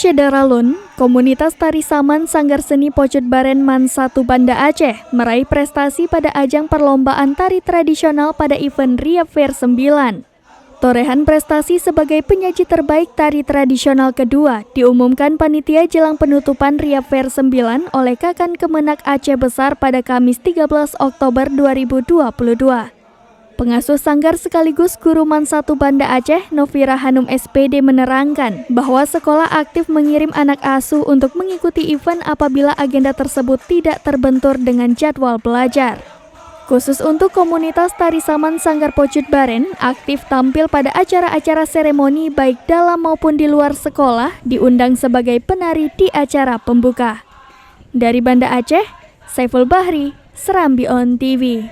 Syedaralun, komunitas tari saman Sanggar Seni Pocut Baren Man 1 Banda Aceh meraih prestasi pada ajang perlombaan tari tradisional pada event Ria Fair 9. Torehan prestasi sebagai penyaji terbaik tari tradisional kedua diumumkan panitia jelang penutupan Ria Fair 9 oleh Kakan Kemenak Aceh Besar pada Kamis 13 Oktober 2022. Pengasuh Sanggar sekaligus guru Man 1 Banda Aceh, Novira Hanum SPD menerangkan bahwa sekolah aktif mengirim anak asuh untuk mengikuti event apabila agenda tersebut tidak terbentur dengan jadwal belajar. Khusus untuk komunitas tari saman Sanggar Pocut Baren, aktif tampil pada acara-acara seremoni baik dalam maupun di luar sekolah, diundang sebagai penari di acara pembuka. Dari Banda Aceh, Saiful Bahri, Serambi On TV.